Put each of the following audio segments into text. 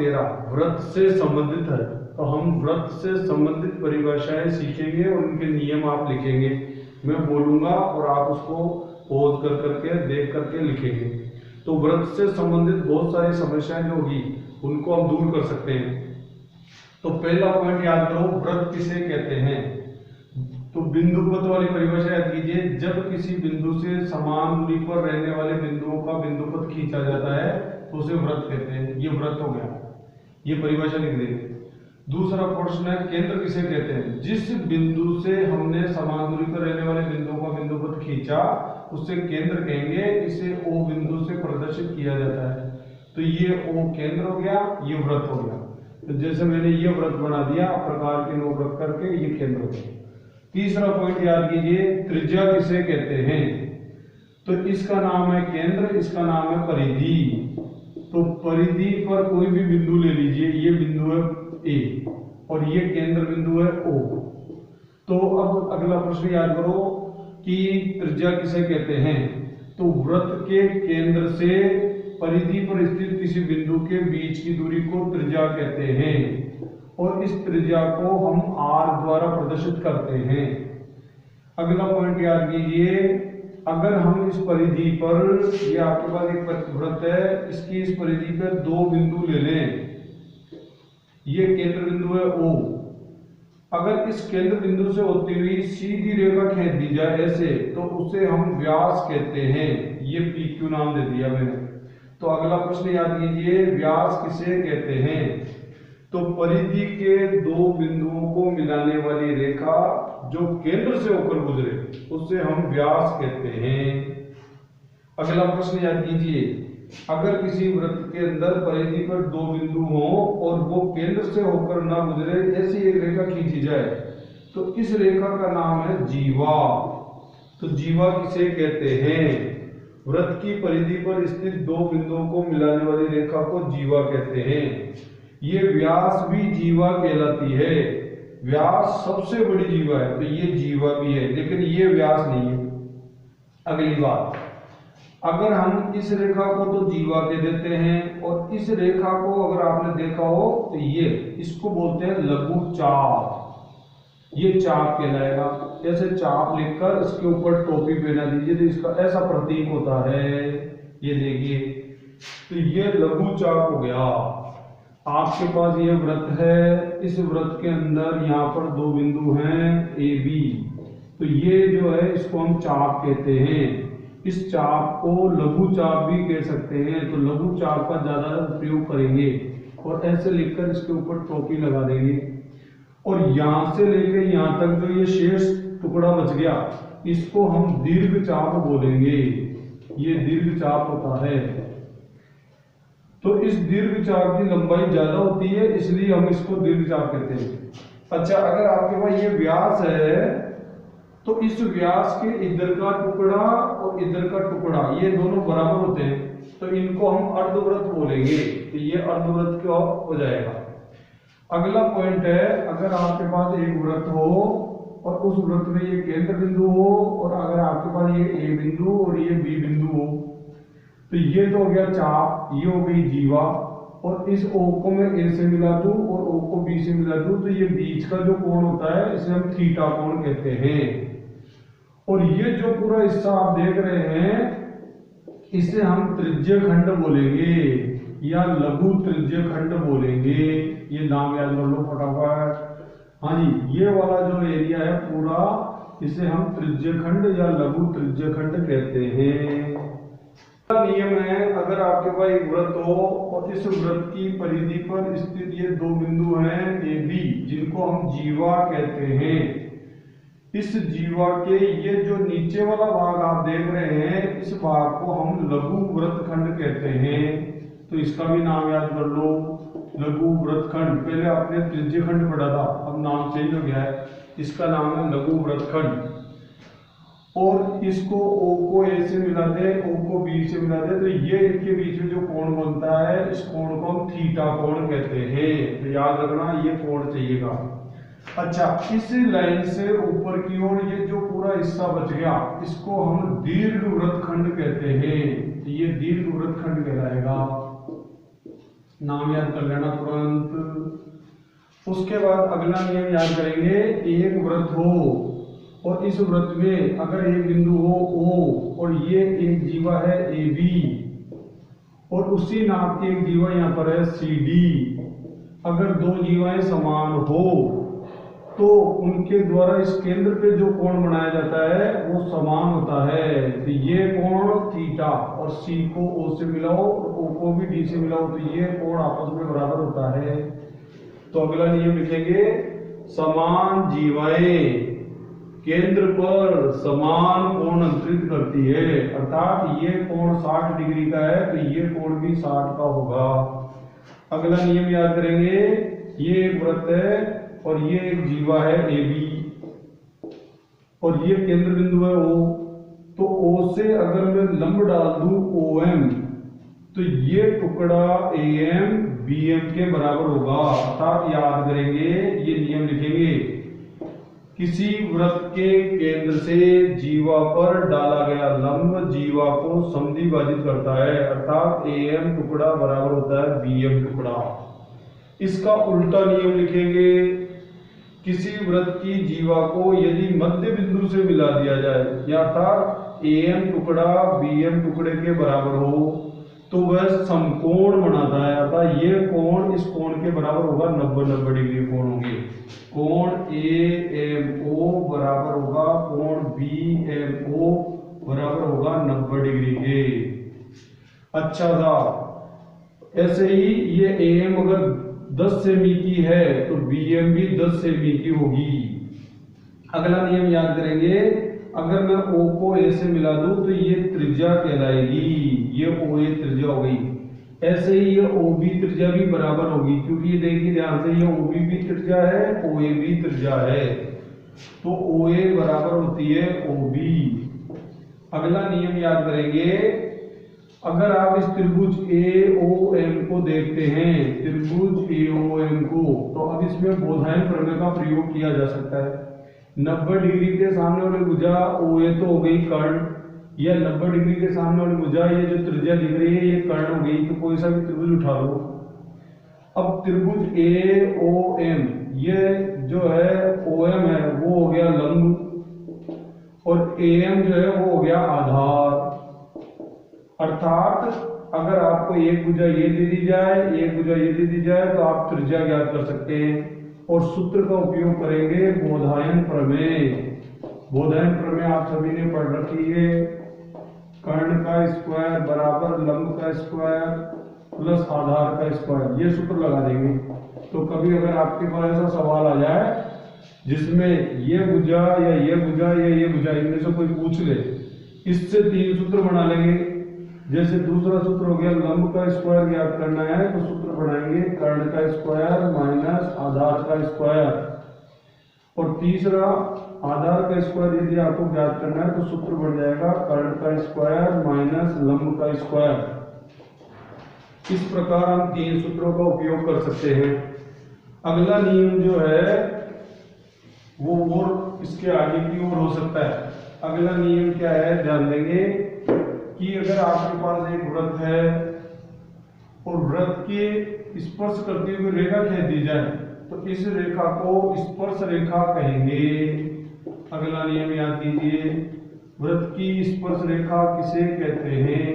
13 व्रत से संबंधित है, तो हम व्रत से संबंधित परिभाषाएं सीखेंगे और उनके नियम आप लिखेंगे। मैं बोलूंगा और आप उसको पॉज कर करके देख करके लिखेंगे। तो व्रत से संबंधित बहुत सारी समस्याएं जो होगी उनको हम दूर कर सकते हैं। तो पहला पॉइंट याद करो, व्रत किसे कहते हैं। तो बिंदुपत वाली परिभाषा याद कीजिए, जब किसी बिंदु से समान दूरी पर रहने वाले बिंदुओं का बिंदुपत खींचा जाता है तो उसे व्रत कहते हैं। ये व्रत हो गया, ये परिभाषा लिख देंगे। दूसरा प्रश्न है, केंद्र किसे कहते हैं। जिस बिंदु से हमने समान दूरी पर रहने वाले बिंदुओं का बिंदुपत खींचा उसे केंद्र कहेंगे। इसे ओ बिंदु से प्रदर्शित किया जाता है। तो ये ओ केंद्र हो गया, ये व्रत हो गया। तो जैसे मैंने ये व्रत बना दिया प्रकार के 9 व्रत करके, ये केंद्र हो गया। तीसरा पॉइंट याद कीजिए, त्रिज्या किसे कहते हैं। तो इसका नाम है केंद्र, इसका नाम है परिधि। तो परिधि पर कोई भी बिंदु ले लीजिए, ये बिंदु है ए और ये केंद्र बिंदु है ओ। तो अब अगला प्रश्न याद करो कि त्रिज्या किसे कहते हैं। तो व्रत के केंद्र से परिधि पर स्थित किसी बिंदु के बीच की दूरी को त्रिज्या कहते हैं और इस त्रिज्या को हम r द्वारा प्रदर्शित करते हैं। अगला पॉइंट याद कीजिए, अगर हम इस परिधि पर, ये आपके पास एक वृत्त है, इसकी इस परिधि पर 2 बिंदु ले लें, ये केंद्र बिंदु है O। अगर इस केंद्र बिंदु से होती हुई सीधी रेखा खींच दी जाए ऐसे, तो उसे हम व्यास कहते हैं। ये PQ नाम दे दिया मैंने। तो अगला प्रश्न याद कीजिए, व्यास किसे कहते हैं। तो परिधि के 2 बिंदुओं को मिलाने वाली रेखा जो केंद्र से होकर गुजरे उसे हम व्यास कहते हैं। अगला प्रश्न याद कीजिए, अगर किसी वृत्त के अंदर परिधि पर 2 बिंदु हो और वो केंद्र से होकर ना गुजरे ऐसी एक रेखा खींची जाए तो इस रेखा का नाम है जीवा। तो जीवा किसे कहते हैं। वृत्त की परिधि पर स्थित 2 बिंदुओं को मिलाने वाली रेखा को जीवा कहते हैं। ये व्यास भी जीवा कहलाती है। व्यास सबसे बड़ी जीवा है, तो ये जीवा भी है, लेकिन ये व्यास नहीं है। अगली बात, अगर हम इस रेखा को तो जीवा कह देते हैं और इस रेखा को अगर आपने देखा हो तो ये, इसको बोलते हैं लघु चाप। ये चाप कहलाएगा। जैसे चाप लिखकर इसके ऊपर टोपी पहना दीजिए तो इसका ऐसा प्रतीक होता है, ये देखिए। तो ये लघु चाप हो गया। आपके पास ये वृत्त है, इस वृत्त के अंदर यहाँ पर 2 बिंदु हैं ए बी। तो ये जो है इसको हम चाप कहते हैं। इस चाप को लघु चाप भी कह सकते हैं। तो लघु चाप का ज्यादा उपयोग करेंगे और ऐसे लिखकर इसके ऊपर टोपी लगा देंगे। और यहां से लेकर यहां तक जो ये शेष टुकड़ा बच गया इसको हम दीर्घ चाप बोलेंगे। ये दीर्घ चाप होता है। तो इस दीर्घ चाप की लंबाई ज्यादा होती है, इसलिए हम इसको दीर्घ चाप कहते हैं। अच्छा, अगर आपके पास ये व्यास है तो इस व्यास के इधर का टुकड़ा और इधर का टुकड़ा ये दोनों बराबर होते हैं, तो इनको हम अर्धवृत्त बोलेंगे। तो ये अर्धवृत्त का हो जाएगा। अगला पॉइंट है, अगर आपके पास एक वृत्त हो और उस वृत्त में ये केंद्र बिंदु हो और अगर आपके पास ये ए बिंदु और ये बी बिंदु हो, तो ये तो हो गया चाप, ये हो गई जीवा। और इस O को मैं A से मिला दूं और O को B से मिला दूं तो ये बीच का जो कोण होता है इसे हम थीटा कोण कहते हैं। और ये जो पूरा हिस्सा आप देख रहे हैं इसे हम त्रिज्य खंड बोलेंगे या लघु त्रिज्य खंड बोलेंगे। ये नाम याद कर लो फटाफट। हाँ जी, ये वाला जो एरिया है पूरा इसे हम त्रिज्य खंड या लघु त्रिज्य खंड कहते हैं। नियम है, अगर आपके पास एक वृत्त हो और इस वृत्त की परिधि पर स्थित ये 2 बिंदु हैं ए बी जिनको हम जीवा कहते हैं। इस जीवा के ये जो नीचे वाला भाग आप देख रहे हैं इस भाग को हम लघु वृत्तखंड कहते हैं। तो इसका भी नाम याद कर लो, लघु वृत्तखंड। पहले आपने त्रिज्य खंड पढ़ा था, अब नाम चेंज हो गया है, इसका नाम है लघु वृत्तखंड। और इसको O को A से मिला दे, O को B से मिला दे, तो ये इनके बीच में जो कोण बनता है इस कोण को हम थीटा कोण कहते हैं। तो याद रखना ये कोण चाहिएगा। अच्छा, इस लाइन से ऊपर की ओर ये जो पूरा हिस्सा बच गया इसको हम दीर्घ वृत्तखंड कहते हैं। तो ये दीर्घ वृत्तखंड कहलाएगा। नाम याद कर लेना तुरंत। उसके बाद अगला नियम याद करेंगे, एक वृत्त हो और इस वृत्त में अगर एक बिंदु हो O और ये एक जीवा है AB और उसी नाप की एक जीवा यहाँ पर है CD, अगर दो जीवाएं समान हो तो उनके द्वारा इस केंद्र पे जो कोण बनाया जाता है वो समान होता है। तो ये कोण थीटा और C को O से मिलाओ और O को भी D से मिलाओ तो ये कोण आपस में बराबर होता है। तो अगला नियम लिखेंगे, समान जीवाएं केंद्र पर समान कोण अंतरित करती है, अर्थात ये कोण 60 डिग्री का है तो ये कोण भी 60 का होगा। अगला नियम याद करेंगे, ये एक वृत्त है और ये एक जीवा है AB और ये केंद्र बिंदु है O, तो O से अगर मैं लंब डाल दूं OM तो ये टुकड़ा AM BM के बराबर होगा। अर्थात याद करेंगे, ये नियम लिखेंगे, किसी वृत्त के केंद्र से जीवा पर डाला गया लंब जीवा को समद्विभाजित करता है, अर्थात AM टुकड़ा बराबर होता है BM टुकड़ा। इसका उल्टा नियम लिखेंगे, किसी वृत्त की जीवा को यदि मध्य बिंदु से मिला दिया जाए या अर्थात AM टुकड़ा BM टुकड़े के बराबर हो तो वह समकोण बनाता है, अर्थात ये कोण इस कोण के बराबर होगा, 90-90 डिग्री कोण होंगे। कोण AMO बराबर होगा कोण BMO बराबर होगा 90 डिग्री के। अच्छा था, ऐसे ही ये AM अगर 10 सेमी की है तो BM भी 10 सेमी की होगी। अगला नियम याद करेंगे, अगर मैं O को A से मिला दूं तो ये त्रिज्या कहलाएगी, ये OA त्रिज्या हो गई। ऐसे ही ये OB त्रिज्या भी बराबर होगी, क्योंकि ये देखिए ध्यान से, ये OB भी त्रिज्या है OA भी त्रिज्या है, तो OA बराबर होती है OB। अगला नियम याद करेंगे, अगर आप इस त्रिभुज AOM को देखते हैं, त्रिभुज AOM को, तो अब इसमें बोधायन प्रमेय का प्रयोग किया जा सकता है। 90 डिग्री के सामने वाली भुजा OA तो हो गई कर्ण, या 90 डिग्री के सामने वाली भुजा ये जो त्रिज्या दिख रही है ये कर्ण हो गई, तो कोई सा भी त्रिभुज उठा लो। अब त्रिभुज AOM, ये जो है OM है वो हो गया लंब और AM जो है वो हो गया आधार। अर्थात अगर आपको एक भुजा ये दे दी जाए, एक भुजा ये दे दी जाए तो आप त्रिज्या ज्ञात कर सकते हैं और सूत्र का उपयोग करेंगे बोधायन प्रमेय। बोधायन प्रमेय आप सभी ने पढ़ रखी है, कर्ण का स्क्वायर बराबर लंब का स्क्वायर प्लस आधार का स्क्वायर, ये सूत्र लगा देंगे। तो कभी अगर आपके पास ऐसा सवाल आ जाए जिसमें ये भुजा या ये भुजा या ये भुजा इनमें से कोई पूछ ले, इससे 3 सूत्र बना लेंगे। जैसे दूसरा सूत्र हो गया लंब का स्क्वायर ज्ञात करना है तो सूत्र बनाएंगे कर्ण का स्क्वायर माइनस आधार का स्क्वायर, और तीसरा आधार का स्क्वायर यदि आपको ज्ञात करना है तो सूत्र बन जाएगा कर्ण का स्क्वायर माइनस लंब का स्क्वायर। इस प्रकार हम 3 सूत्रों का उपयोग कर सकते हैं। अगला नियम जो है वो और इसके आगे की ओर हो सकता है। अगला नियम क्या है, ध्यान देंगे कि अगर आपके पास एक वृत्त है और वृत्त के स्पर्श करती हुई रेखा खींच दी जाए तो इस रेखा को स्पर्श रेखा कहेंगे। अगला नियम याद कीजिए, वृत्त की स्पर्श रेखा किसे कहते हैं,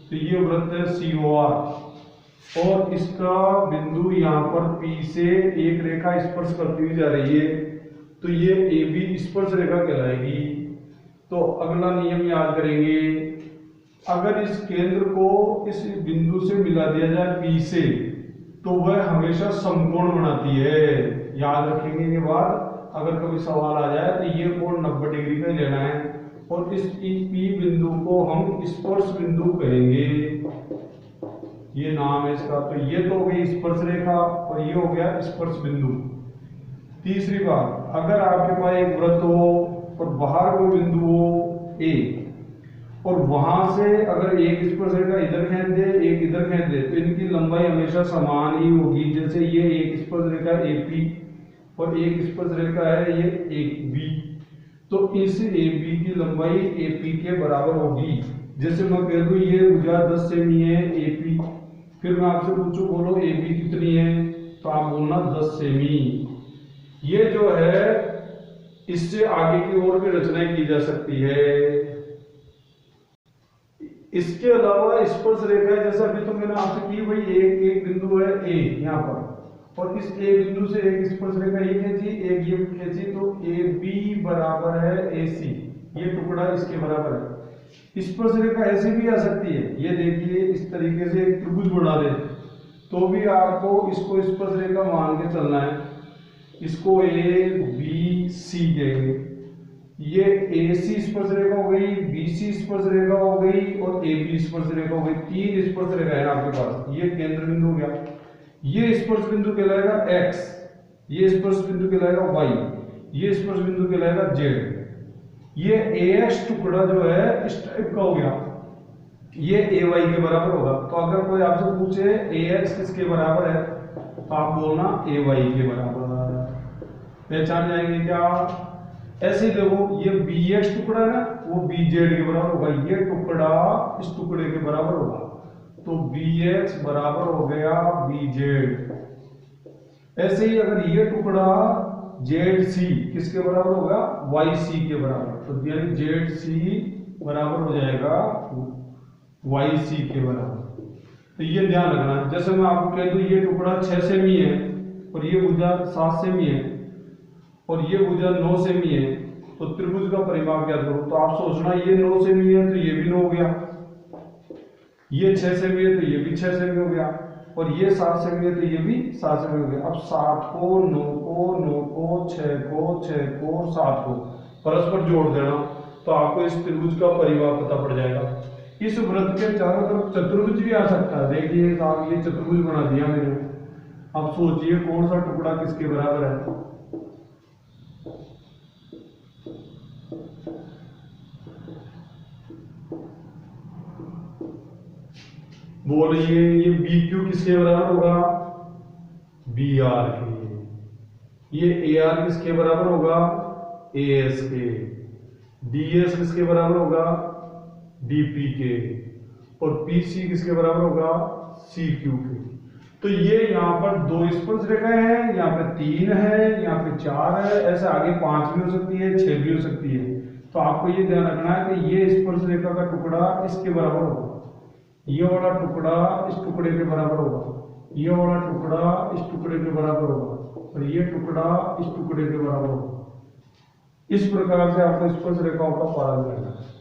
तो ये वृत्त है COR और इसका बिंदु यहाँ पर P से एक रेखा स्पर्श करती हुई जा रही है तो ये AB स्पर्श रेखा कहलाएगी। तो अगला नियम याद करेंगे, अगर इस केंद्र को इस बिंदु से मिला दिया जाए P से तो वह हमेशा समकोण बनाती है। याद रखेंगे ये बात, अगर कभी सवाल आ जाए तो ये कोण 90 डिग्री का लेना है और इस P बिंदु को हम स्पर्श बिंदु कहेंगे, ये नाम है इसका। तो ये तो हो गई स्पर्श रेखा और ये हो गया स्पर्श बिंदु। तीसरी बात, अगर आपके पास एक वृत्त हो और बाहर कोई बिंदु हो A और वहां से अगर एक स्पर्श रेखा इधर खींच दे एक इधर खींच दे तो इनकी लंबाई हमेशा समान ही होगी। जैसे ये एक स्पर्श रेखा AP और एक स्पर्श रेखा है ये AB, तो इस AB की लंबाई AP के बराबर होगी। जैसे मैं कह दूं ये भुजा 10 सेमी है AP फिर मैं आपसे पूछूं बोलो ए बी कितनी है, तो आप बोलना 10 सेमी। ये जो है इससे आगे की ओर भी रचनाएं की जा सकती है। इसके अलावा स्पर्श रेखा जैसा अभी तो मैंने आपसे की, भाई एक बिंदु है ए यहाँ पर, और इस ए बिंदु से एक स्पर्श रेखा ये खींची, एक ये खींची, तो ए बी बराबर है ए सी, ये टुकड़ा इसके बराबर है। स्पर्श रेखा ऐसी भी आ सकती है, ये देखिए इस तरीके से एक त्रिभुज बना दे तो भी आपको इसको स्पर्श रेखा मान के चलना है। इसको ए बी सी कहेंगे। ये ए सी स्पर्श रेखा हो गई, बी सी स्पर्श रेखा हो गई और ए बी स्पर्श रेखा हो गई। 3 स्पर्श रेखा है आपके पास। ये केंद्र बिंदु हो गया। ये स्पर्श बिंदु कहलाएगा x, ये स्पर्श बिंदु कहलाएगा y, ये स्पर्श बिंदु कहलाएगा z। ये ax टुकड़ा जो है इस टाइप का हो गया, ये ay के बराबर होगा। तो अगर कोई आपसे पूछे ax किसके बराबर है, तो आप बोलना ay के बराबर। पहचान जाएंगे क्या? ऐसे ही देखो, ये bx टुकड़ा है ना, वो bz के बराबर होगा। ये टुकड़ा इस टुकड़े के बराबर होगा, तो bx बराबर हो गया bz। ऐसे ही अगर ये टुकड़ा zc किसके बराबर होगा, yc के बराबर, तो यानी zc बराबर हो जाएगा yc के बराबर। तो ये ध्यान रखना। जैसे मैं आपको कह दूं ये टुकड़ा 6 सेमी है और ये भुजा 7 सेमी है और ये भुजा 9 सेमी है, तो त्रिभुज का परिमाप ज्ञात करो। तो आप सोचना ये 9 सेमी है तो ये भी 9 हो गया, ये 6 सेमी है तो ये भी 6 सेमी हो गया, और ये 7 सेमी है तो ये भी 7 सेमी हो गया। अब 7 को 9 को 9 को 6 को 6 को 7 को परस्पर जोड़ देना, तो आपको इस त्रिभुज का परिमाप पता पड़ जाएगा। इस वृत्त के चारों तरफ चतुर्भुज भी आ सकता है। देखिए साहब, ये चतुर्भुज बना दिया मैंने। अब सोचिए कौन सा टुकड़ा किसके बराबर है। बोलिए ये बी क्यू किसके बराबर होगा, बी आर के। ये ए आर किसके बराबर होगा, ए एस के। डी एस किसके बराबर होगा, डी पी के। और पी सी किसके बराबर होगा, सी क्यू के। तो ये यहाँ पर 2 स्पर्श रेखाएं हैं, यहाँ पे 3 है, यहाँ पे 4 है, ऐसे आगे 5 भी हो सकती है, 6 भी हो सकती है। तो आपको ये ध्यान रखना है कि ये स्पर्श रेखा का टुकड़ा इसके बराबर होगा, ये वाला टुकड़ा इस टुकड़े के बराबर होगा, ये वाला टुकड़ा इस टुकड़े के बराबर होगा, और ये टुकड़ा इस टुकड़े के बराबर होगा। इस प्रकार से आपको स्पर्श रेखाओं का पालन करना है।